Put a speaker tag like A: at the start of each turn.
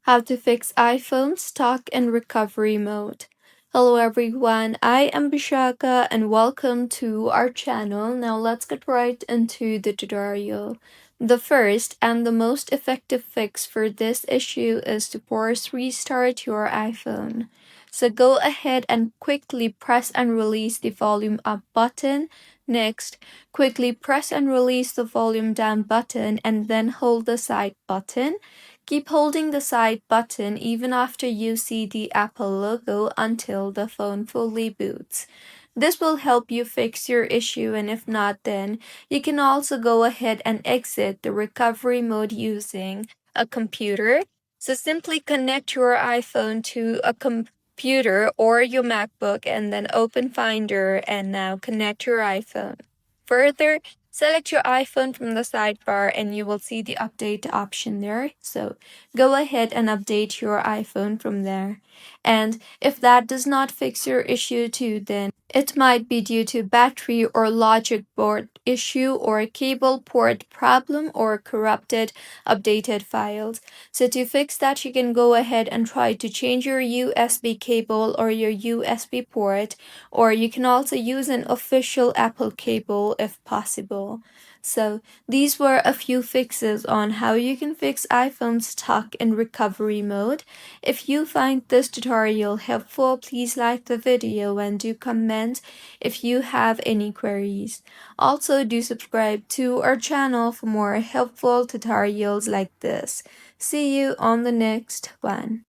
A: How to fix iPhone stuck in recovery mode. Hello everyone, I am Bishaka and welcome to our channel. Now let's get right into the tutorial. The first and the most effective fix for this issue is to force restart your iPhone. So go ahead and quickly press and release the volume up button. Next, quickly press and release the volume down button and then hold the side button. Keep holding the side button even after you see the Apple logo until the phone fully boots. This will help you fix your issue, and if not, then you can also go ahead and exit the recovery mode using a computer. So simply connect your iPhone to a computer or your MacBook and then open Finder and now connect your iPhone. Further, select your iPhone from the sidebar and you will see the update option there. So go ahead and update your iPhone from there. And if that does not fix your issue too, then it might be due to battery or logic board issue or a cable port problem or corrupted updated files. So to fix that, you can go ahead and try to change your USB cable or your USB port, or you can also use an official Apple cable if possible. So these were a few fixes on how you can fix iPhone stuck in recovery mode. If you find this tutorial helpful, please like the video and do comment if you have any queries. Also, do subscribe to our channel for more helpful tutorials like this. See you on the next one.